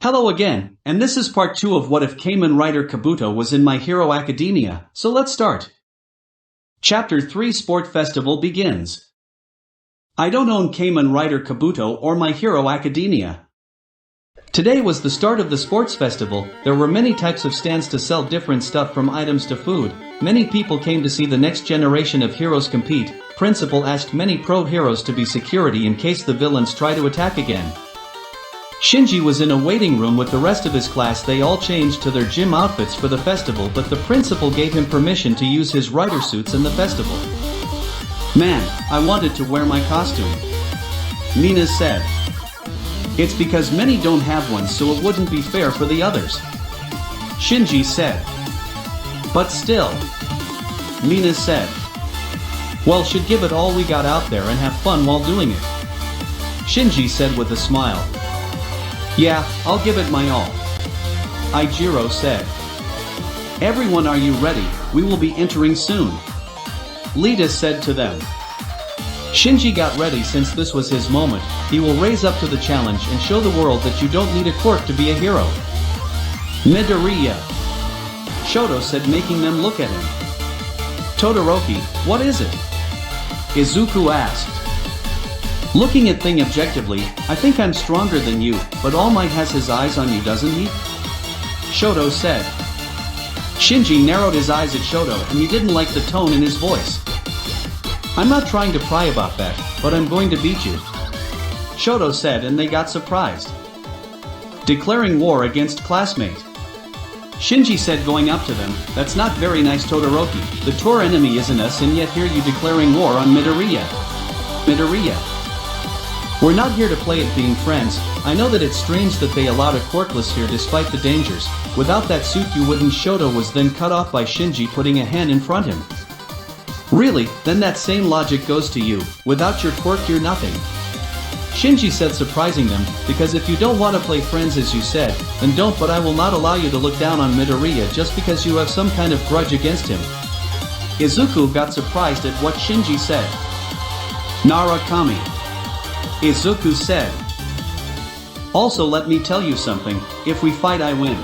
Hello again, and this is part 2 of What If Kamen Rider Kabuto Was in My Hero Academia, so let's start. Chapter 3 Sport Festival begins. I don't own Kamen Rider Kabuto or My Hero Academia. Today was the start of the sports festival. There were many types of stands to sell different stuff from items to food. Many people came to see the next generation of heroes compete. Principal asked many pro heroes to be security in case the villains try to attack again. Shinji was in a waiting room with the rest of his class. They all changed to their gym outfits for the festival, but the principal gave him permission to use his rider suits in the festival. Man, I wanted to wear my costume, Mina said. It's because many don't have one, so it wouldn't be fair for the others, Shinji said. But still, Mina said. Well, should give it all we got out there and have fun while doing it, Shinji said with a smile. Yeah, I'll give it my all, Ijiro said. Everyone, are you ready? We will be entering soon, Lita said to them. Shinji got ready since this was his moment. He will raise up to the challenge and show the world that you don't need a quirk to be a hero. Midoriya, Shoto said, making them look at him. Todoroki, what is it? Izuku asked. Looking at thing objectively, I think I'm stronger than you, but All Might has his eyes on you, doesn't he? Shoto said. Shinji narrowed his eyes at Shoto, and he didn't like the tone in his voice. I'm not trying to pry about that, but I'm going to beat you, Shoto said, and they got surprised. Declaring war against classmate, Shinji said, going up to them, that's not very nice, Todoroki. The Tor enemy isn't us, and yet here you declaring war on Midoriya. We're not here to play at being friends. I know that it's strange that they allowed a quirkless here despite the dangers. Without that suit you wouldn't. Shoto was then cut off by Shinji putting a hand in front him. Really? Then that same logic goes to you. Without your quirk you're nothing, Shinji said, surprising them, because if you don't want to play friends as you said, then don't, but I will not allow you to look down on Midoriya just because you have some kind of grudge against him. Izuku got surprised at what Shinji said. Narakami, Izuku said. Also, let me tell you something, if we fight I win,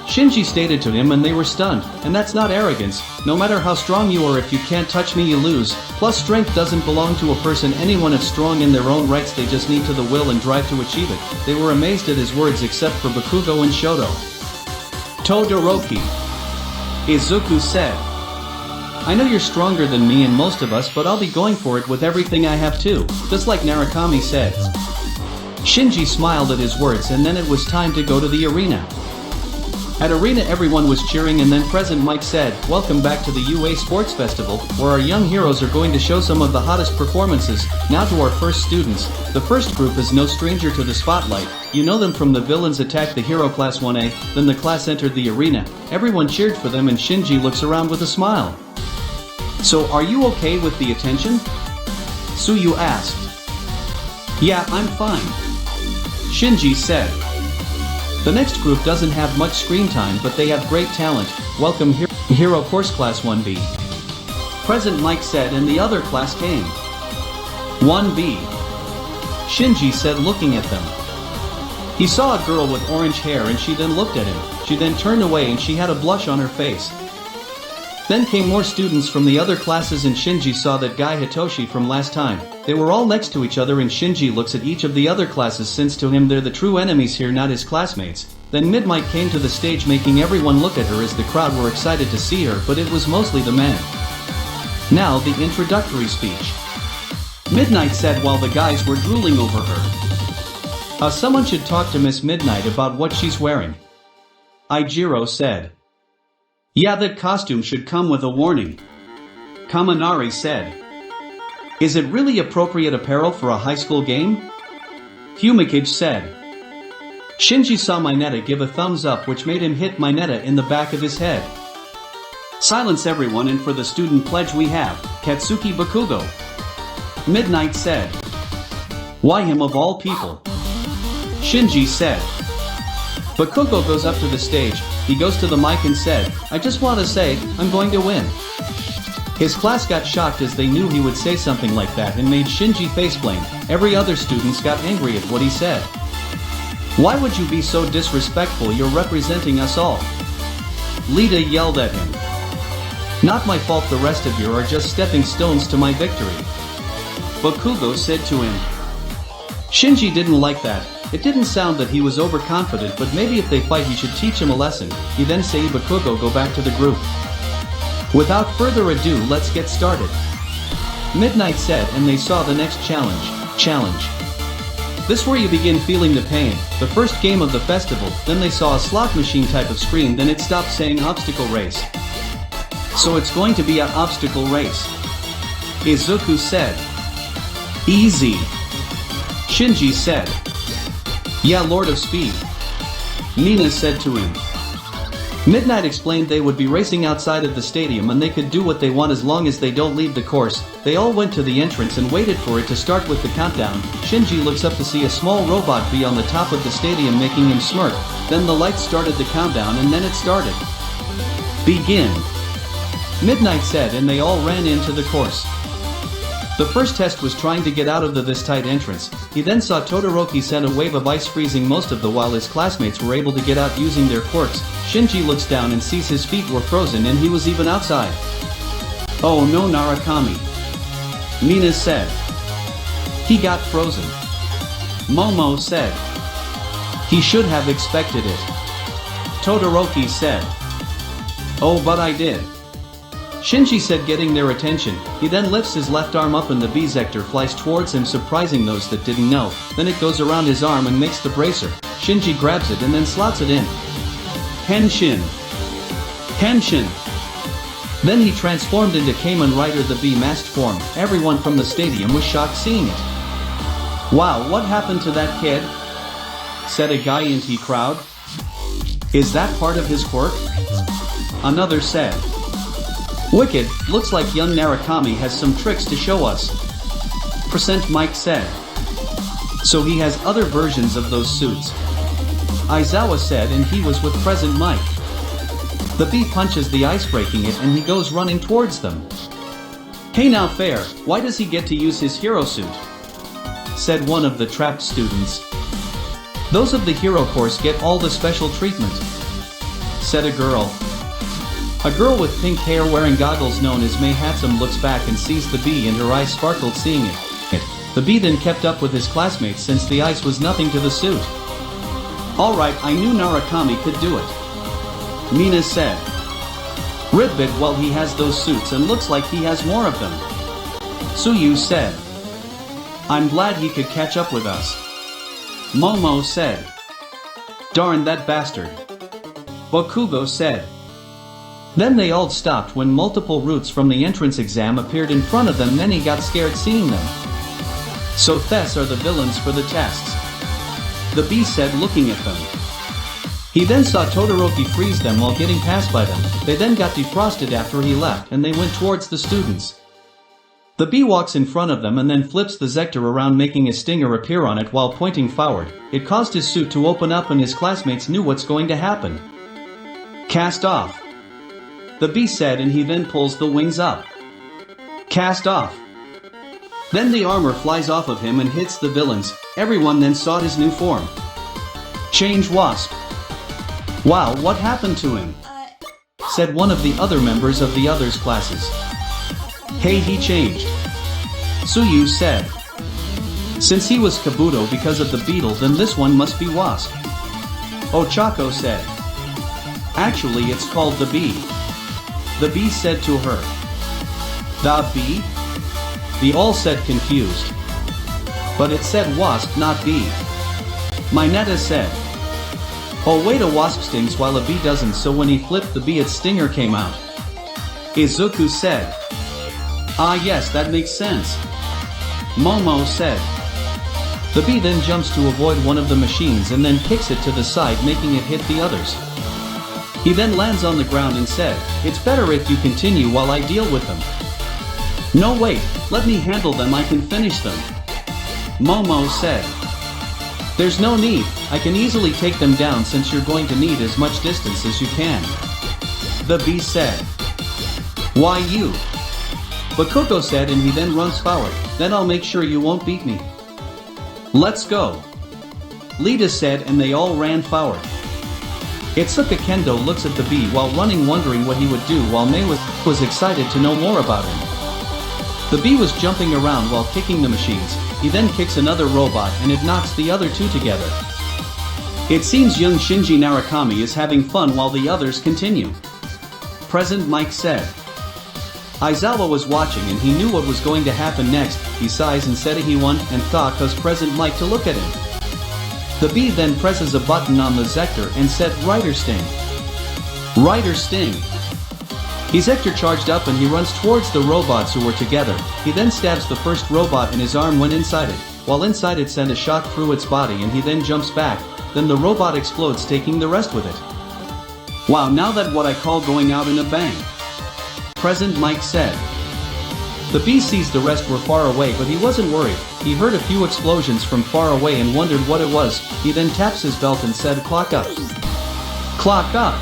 Shinji stated to him, and they were stunned. And that's not arrogance. No matter how strong you are, if you can't touch me you lose. Plus strength doesn't belong to a person. Anyone is strong in their own rights, they just need to the will and drive to achieve it. They were amazed at his words except for Bakugo and Shoto. Todoroki, Izuku said. I know you're stronger than me and most of us, but I'll be going for it with everything I have too, just like Narakami said. Shinji smiled at his words, and then it was time to go to the arena. At arena everyone was cheering, and then President Mike said, welcome back to the UA Sports Festival, where our young heroes are going to show some of the hottest performances. Now to our first students. The first group is no stranger to the spotlight. You know them from the Villains Attack the Hero Class 1A. Then the class entered the arena. Everyone cheered for them, and Shinji looks around with a smile. So are you okay with the attention? Suyu asked. Yeah, I'm fine, Shinji said. The next group doesn't have much screen time, but they have great talent. Welcome Hero Course Class 1B, President Mike said, and the other class came. 1B, Shinji said, looking at them. He saw a girl with orange hair, and she then looked at him. She then turned away, and she had a blush on her face. Then came more students from the other classes, and Shinji saw that guy Hitoshi from last time. They were all next to each other, and Shinji looks at each of the other classes since to him they're the true enemies here, not his classmates. Then Midnight came to the stage, making everyone look at her as the crowd were excited to see her, but it was mostly the men. Now the introductory speech, Midnight said while the guys were drooling over her. Someone should talk to Miss Midnight about what she's wearing, Ijiro said. Yeah, that costume should come with a warning, Kaminari said. Is it really appropriate apparel for a high school game? Fumikage said. Shinji saw Mineta give a thumbs up, which made him hit Mineta in the back of his head. Silence everyone, and for the student pledge we have, Katsuki Bakugo, Midnight said. Why him of all people? Shinji said. Bakugo goes up to the stage. He goes to the mic and said, I just want to say, I'm going to win. His class got shocked as they knew he would say something like that, and made Shinji faceblame. Every other students got angry at what he said. Why would you be so disrespectful? You're representing us all. Lita yelled at him. Not my fault, the rest of you are just stepping stones to my victory. Bakugo said to him. Shinji didn't like that. It didn't sound that he was overconfident, but maybe if they fight he should teach him a lesson. He then said Bakugo go back to the group. Without further ado, let's get started. Midnight said, and they saw the next challenge. This where you begin feeling the pain, the first game of the festival, then they saw a slot machine type of screen, then it stopped saying obstacle race. So it's going to be an obstacle race. Izuku said. Easy. Shinji said. Yeah, Lord of Speed. Nina said to him. Midnight explained they would be racing outside of the stadium and they could do what they want as long as they don't leave the course. They all went to the entrance and waited for it to start with the countdown. Shinji looks up to see a small robot bee on the top of the stadium making him smirk. Then the lights started the countdown and then it started. Begin. Midnight said, and they all ran into the course. The first test was trying to get out of this tight entrance. He then saw Todoroki send a wave of ice freezing most of the while his classmates were able to get out using their quirks. Shinji looks down and sees his feet were frozen and he was even outside. Oh no, Narakami. Mina said. He got frozen. Momo said. He should have expected it. Todoroki said. Oh, but I did. Shinji said, getting their attention. He then lifts his left arm up and the B-sector flies towards him, surprising those that didn't know. Then it goes around his arm and makes the bracer. Shinji grabs it and then slots it in. Henshin. Henshin. Then he transformed into Kamen Rider, the B-masked form. Everyone from the stadium was shocked seeing it. Wow, what happened to that kid? Said a guy in the crowd. Is that part of his quirk? Another said. Wicked, looks like young Narakami has some tricks to show us. Percent Mike said. So he has other versions of those suits. Aizawa said, and he was with Present Mike. The bee punches the ice, breaking it, and he goes running towards them. Hey now fair, why does he get to use his hero suit? Said one of the trapped students. Those of the hero course get all the special treatment. Said a girl. A girl with pink hair wearing goggles known as May Hatsum looks back and sees the bee and her eyes sparkled seeing it. The bee then kept up with his classmates since the ice was nothing to the suit. Alright, I knew Narakami could do it. Mina said. Ribbit, well he has those suits and looks like he has more of them. Suyu said. I'm glad he could catch up with us. Momo said. Darn that bastard. Bakugo said. Then they all stopped when multiple routes from the entrance exam appeared in front of them. Many got scared seeing them. So these are the villains for the tests. The bee said, looking at them. He then saw Todoroki freeze them while getting passed by them. They then got defrosted after he left and they went towards the students. The bee walks in front of them and then flips the Zector around, making a stinger appear on it while pointing forward. It caused his suit to open up and his classmates knew what's going to happen. Cast off. The bee said, and he then pulls the wings up. Cast off. Then the armor flies off of him and hits the villains. Everyone then saw his new form. Change Wasp. Wow, what happened to him? Said one of the other members of the others' classes. Hey, he changed. Suyu said. Since he was Kabuto because of the beetle, then this one must be Wasp. Ochako said. Actually, it's called the bee. The bee said to her. The bee? They all said confused. But it said wasp, not bee. Mineta said. Oh wait, a wasp stings while a bee doesn't, so when he flipped the bee its stinger came out. Izuku said. Ah yes, that makes sense. Momo said. The bee then jumps to avoid one of the machines and then kicks it to the side, making it hit the others. He then lands on the ground and said, it's better if you continue while I deal with them. No wait, let me handle them, I can finish them. Momo said. There's no need, I can easily take them down since you're going to need as much distance as you can. The bee said. Why you? Bakugo said, and he then runs forward, then I'll make sure you won't beat me. Let's go. Lita said, and they all ran forward. Itsuka Kendo looks at the bee while running, wondering what he would do, while Mei was excited to know more about him. The bee was jumping around while kicking the machines. He then kicks another robot and it knocks the other two together. It seems young Shinji Narukami is having fun while the others continue. President Mike said. Aizawa was watching and he knew what was going to happen next. He sighs and said he won and thought cause President Mike to look at him. The bee then presses a button on the Zector and said Rider Sting. Rider Sting. His Zector charged up and he runs towards the robots who were together. He then stabs the first robot and his arm went inside it. While inside it sent a shock through its body and he then jumps back. Then the robot explodes, taking the rest with it. Wow, now that what I call going out in a bang. President Mike said. The bee sees the rest were far away, but he wasn't worried. He heard a few explosions from far away and wondered what it was. He then taps his belt and said clock up. Clock up.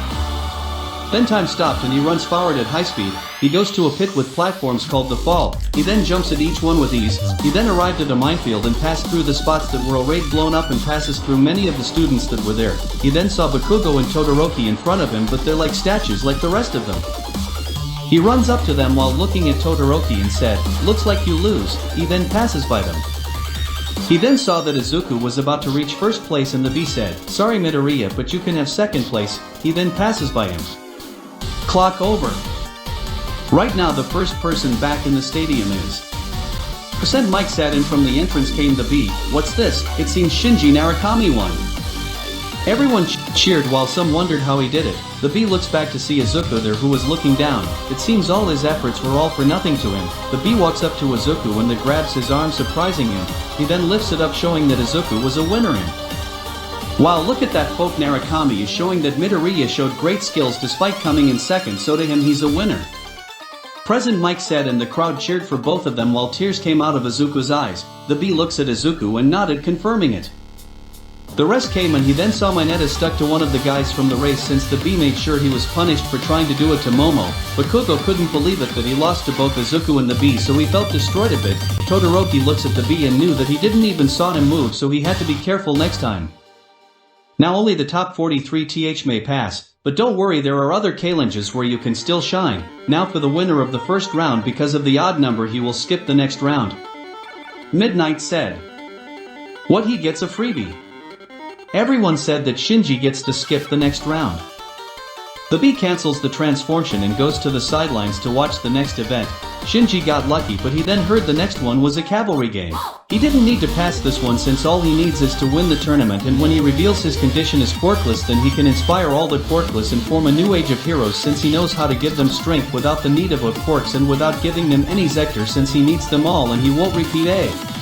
Then time stopped and he runs forward at high speed. He goes to a pit with platforms called the Fall. He then jumps at each one with ease. He then arrived at a minefield and passed through the spots that were already blown up and passes through many of the students that were there. He then saw Bakugo and Todoroki in front of him, but they're like statues like the rest of them. He runs up to them while looking at Todoroki and said, looks like you lose. He then passes by them. He then saw that Izuku was about to reach first place and the bee said, sorry Midoriya, but you can have second place. He then passes by him. Clock over. Right now the first person back in the stadium is. Percent Mike sat in. From the entrance came the bee. What's this? It seems Shinji Narukami won. Everyone cheered while some wondered how he did it. The bee looks back to see Izuku there, who was looking down. It seems all his efforts were all for nothing to him. The bee walks up to Izuku and grabs his arm, surprising him. He then lifts it up, showing that Izuku was a winner in. Wow, look at that, folk. Narukami is showing that Midoriya showed great skills despite coming in second, so to him he's a winner. President Mike said, and the crowd cheered for both of them while tears came out of Izuku's eyes. The bee looks at Izuku and nodded, confirming it. The rest came and he then saw Mineta stuck to one of the guys from the race, since the bee made sure he was punished for trying to do it to Momo. But Bakugo couldn't believe it that he lost to both Izuku and the bee, so he felt destroyed a bit. Todoroki looks at the bee and knew that he didn't even saw him move, so he had to be careful next time. Now only the top 43 may pass, but don't worry, there are other challenges where you can still shine. Now for the winner of the first round, because of the odd number he will skip the next round. Midnight said. What, he gets a freebie? Everyone said that Shinji gets to skip the next round. The bee cancels the transformation and goes to the sidelines to watch the next event. Shinji got lucky, but he then heard the next one was a cavalry game. He didn't need to pass this one since all he needs is to win the tournament, and when he reveals his condition is quirkless, then he can inspire all the quirkless and form a new age of heroes, since he knows how to give them strength without the need of a quirks and without giving them any Zector, since he needs them all and he won't repeat a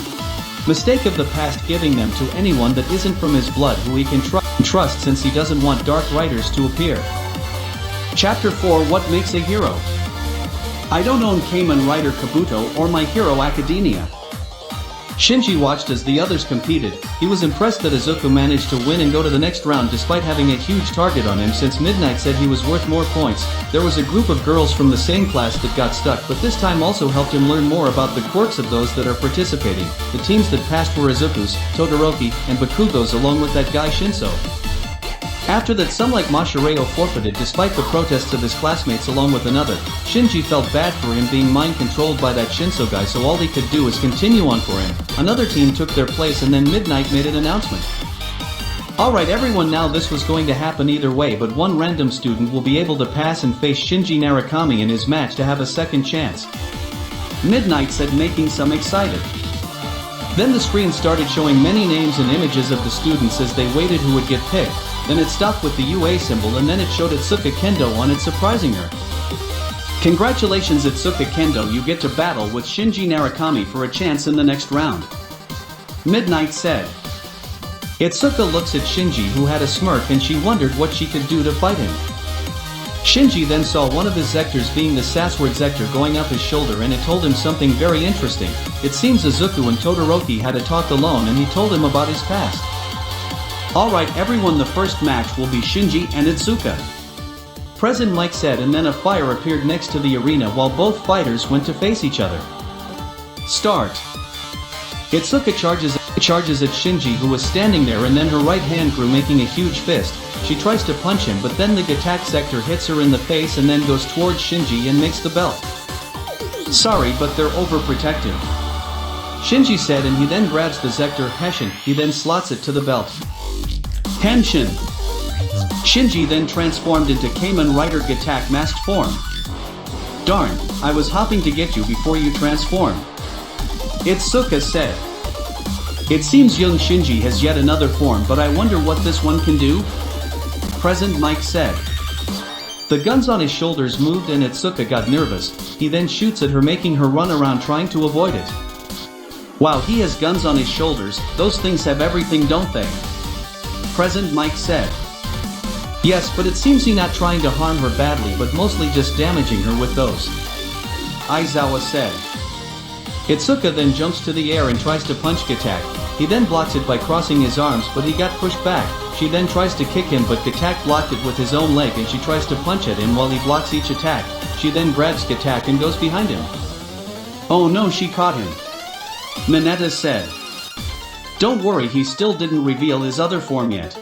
mistake of the past, giving them to anyone that isn't from his blood who he can trust, since he doesn't want Dark Riders to appear. Chapter 4, What Makes a Hero? I don't own Kamen Rider Kabuto or My Hero Academia. Shinji watched as the others competed. He was impressed that Izuku managed to win and go to the next round despite having a huge target on him, since Midnight said he was worth more points. There was a group of girls from the same class that got stuck, but this time also helped him learn more about the quirks of those that are participating. The teams that passed were Izuku's, Todoroki, and Bakugo's, along with that guy Shinso. After that, some like Mashireo forfeited despite the protests of his classmates along with another. Shinji felt bad for him being mind-controlled by that Shinso guy, so all he could do is continue on for him. Another team took their place and then Midnight made an announcement. Alright everyone, now this was going to happen either way, but one random student will be able to pass and face Shinji Narukami in his match to have a second chance. Midnight said, making some excited. Then the screen started showing many names and images of the students as they waited who would get picked. Then it stopped with the UA symbol and then it showed Itsuka Kendo on it, surprising her. Congratulations Itsuka Kendo, you get to battle with Shinji Narukami for a chance in the next round. Midnight said. Itsuka looks at Shinji, who had a smirk, and she wondered what she could do to fight him. Shinji then saw one of his Zectors, being the Sassword Zector, going up his shoulder, and it told him something very interesting. It seems Izuku and Todoroki had a talk alone and he told him about his past. Alright everyone, the first match will be Shinji and Itsuka. President Mike said, and then a fire appeared next to the arena while both fighters went to face each other. Start. Itsuka charges at Shinji, who was standing there, and then her right hand grew, making a huge fist. She tries to punch him, but then the attack sector hits her in the face and then goes towards Shinji and makes the belt. Sorry, but they're overprotective, Shinji said, and he then grabs the Zector Henshin. He then slots it to the belt. Henshin. Shinji then transformed into Kamen Rider Gatak masked form. Darn, I was hopping to get you before you transformed, Itsuka said. It seems young Shinji has yet another form, but I wonder what this one can do? Present Mike said. The guns on his shoulders moved and Itsuka got nervous. He then shoots at her, making her run around trying to avoid it. Wow, he has guns on his shoulders. Those things have everything, don't they? Present Mike said. Yes, but it seems he's not trying to harm her badly, but mostly just damaging her with those, Aizawa said. Itsuka then jumps to the air and tries to punch Gatak. He then blocks it by crossing his arms, but he got pushed back. She then tries to kick him, but Gatak blocked it with his own leg, and she tries to punch at him while he blocks each attack. She then grabs Gatak and goes behind him. Oh no, she caught him, Mineta said. Don't worry, he still didn't reveal his other form yet,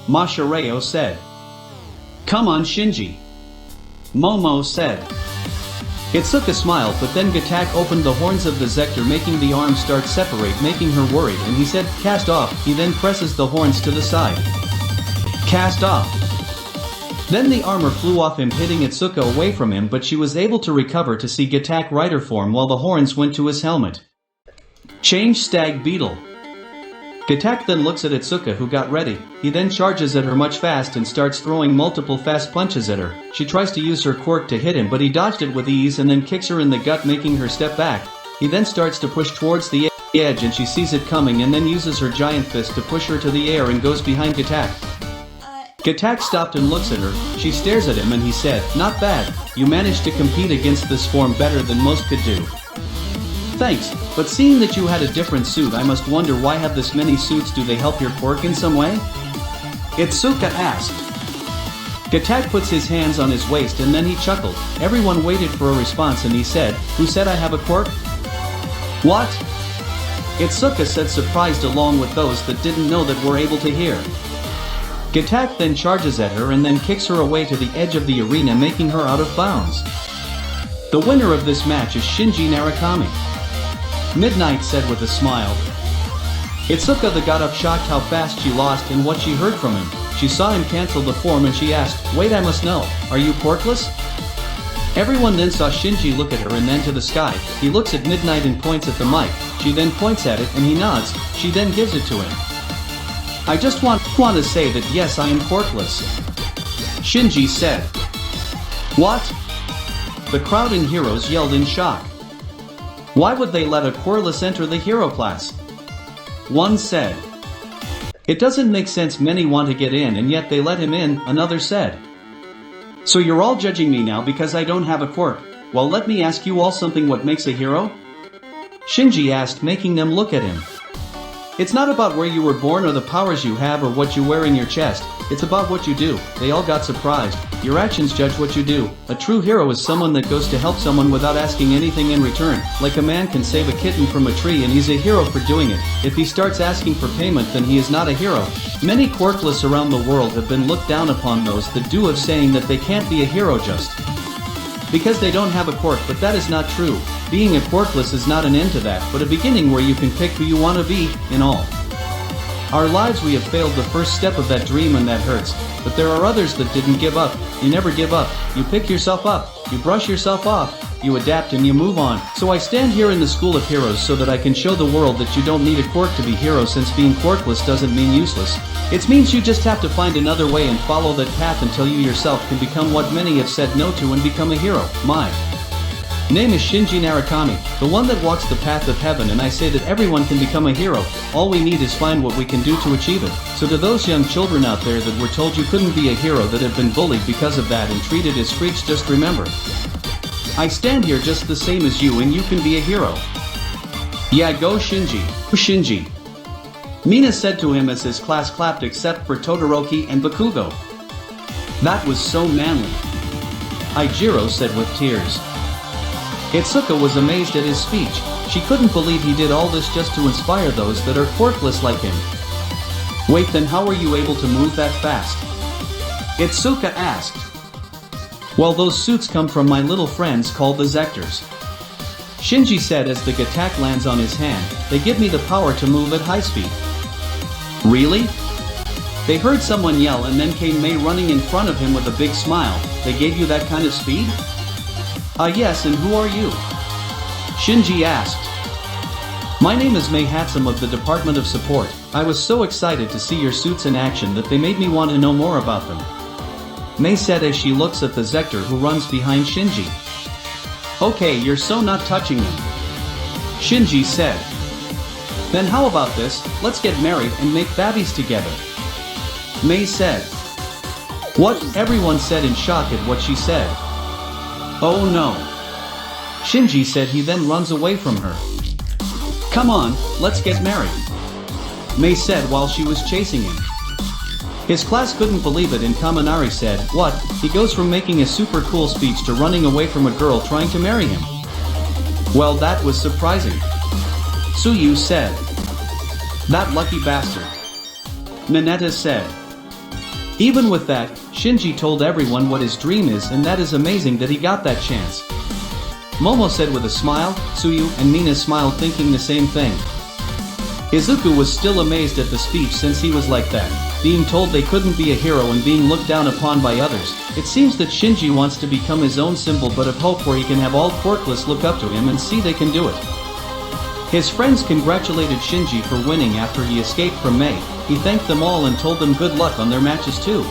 Mashareo said. Come on, Shinji, Momo said. Itsuka smiled, but then Gatak opened the horns of the Zector, making the arms start separate, making her worried, and he said, cast off. He then presses the horns to the side. Cast off. Then the armor flew off him, hitting Itsuka away from him, but she was able to recover to see Gatak Rider form while the horns went to his helmet. Change Stag Beetle. Gatak then looks at Itsuka, who got ready. He then charges at her much fast and starts throwing multiple fast punches at her. She tries to use her quirk to hit him, but he dodged it with ease and then kicks her in the gut, making her step back. He then starts to push towards the edge, and she sees it coming and then uses her giant fist to push her to the air and goes behind Gatak. Gatak stopped and looks at her. She stares at him and he said, not bad, you managed to compete against this form better than most could do. Thanks, but seeing that you had a different suit, I must wonder why have this many suits. Do they help your quirk in some way? Itsuka asked. Gatak puts his hands on his waist and then he chuckled. Everyone waited for a response and he said, who said I have a quirk? What? Itsuka said, surprised, along with those that didn't know that were able to hear. Gatak then charges at her and then kicks her away to the edge of the arena, making her out of bounds. The winner of this match is Shinji Narukami, Midnight said with a smile. Itsuka got up, shocked how fast she lost and what she heard from him. She saw him cancel the form and she asked, wait, I must know, are you quirkless? Everyone then saw Shinji look at her and then to the sky. He looks at Midnight and points at the mic. She then points at it and he nods. She then gives it to him. I just want to say that yes, I am quirkless, Shinji said. What? The crowd and heroes yelled in shock. Why would they let a quirkless enter the hero class? One said. It doesn't make sense, many want to get in and yet they let him in, another said. So you're all judging me now because I don't have a quirk. Well, let me ask you all something, what makes a hero? Shinji asked, making them look at him. It's not about where you were born or the powers you have or what you wear in your chest, it's about what you do. They all got surprised. Your actions judge what you do. A true hero is someone that goes to help someone without asking anything in return. Like a man can save a kitten from a tree and he's a hero for doing it. If he starts asking for payment, then he is not a hero. Many quirkless around the world have been looked down upon, those that do, of saying that they can't be a hero just because they don't have a quirk, but that is not true. Being a quirkless is not an end to that, but a beginning where you can pick who you want to be, in all our lives we have failed the first step of that dream and that hurts, but there are others that didn't give up. You never give up, you pick yourself up, you brush yourself off, you adapt and you move on. So I stand here in the School of Heroes so that I can show the world that you don't need a quirk to be hero, since being quirkless doesn't mean useless. It means you just have to find another way and follow that path until you yourself can become what many have said no to and become a hero. My name is Shinji Narukami, the one that walks the path of heaven, and I say that everyone can become a hero. All we need is find what we can do to achieve it. So to those young children out there that were told you couldn't be a hero, that have been bullied because of that and treated as freaks, just remember, I stand here just the same as you and you can be a hero. Yeah, go Shinji. Shinji, Mina said to him as his class clapped except for Todoroki and Bakugo. That was so manly, Aijiro said with tears. Itsuka was amazed at his speech. She couldn't believe he did all this just to inspire those that are quirkless like him. Wait, then how are you able to move that fast? Itsuka asked. Well, those suits come from my little friends called the Zectors. Shinji said as the attack lands on his hand. They give me the power to move at high speed. Really? They heard someone yell and then came Mei running in front of him with a big smile. They gave you that kind of speed? Yes, and who are you? Shinji asked. My name is Mei Hatsum of the Department of Support. I was so excited to see your suits in action that they made me want to know more about them. Mei said as she looks at the Zector who runs behind Shinji. Okay, you're so not touching them. Shinji said. Then how about this, let's get married and make babies together. Mei said. What? Everyone said in shock at what she said. Oh no. Shinji said. He then runs away from her. Come on, let's get married. Mei said while she was chasing him. His class couldn't believe it and Kaminari said, what, he goes from making a super cool speech to running away from a girl trying to marry him. Well, that was surprising. Tsuyu said. That lucky bastard. Mineta said. Even with that, Shinji told everyone what his dream is and that is amazing that he got that chance. Momo said with a smile. Tsuyu and Mina smiled thinking the same thing. Izuku was still amazed at the speech since he was like that, being told they couldn't be a hero and being looked down upon by others. It seems that Shinji wants to become his own symbol but of hope where he can have all quirkless look up to him and see they can do it. His friends congratulated Shinji for winning after he escaped from Mei. He thanked them all and told them good luck on their matches too.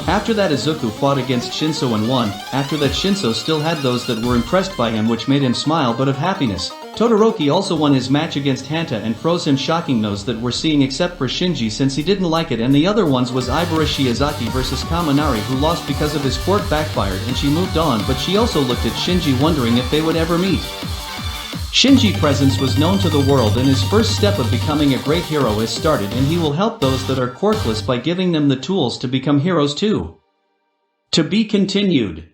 After that Izuku fought against Shinso and won. After that Shinso still had those that were impressed by him which made him smile but of happiness. Todoroki also won his match against Hanta and froze him shocking those that were seeing except for Shinji since he didn't like it and the other ones was Ibara Shiozaki versus Kaminari who lost because of his quirk backfired and she moved on but she also looked at Shinji wondering if they would ever meet. Shinji's presence was known to the world and his first step of becoming a great hero has started and he will help those that are quirkless by giving them the tools to become heroes too. To be continued.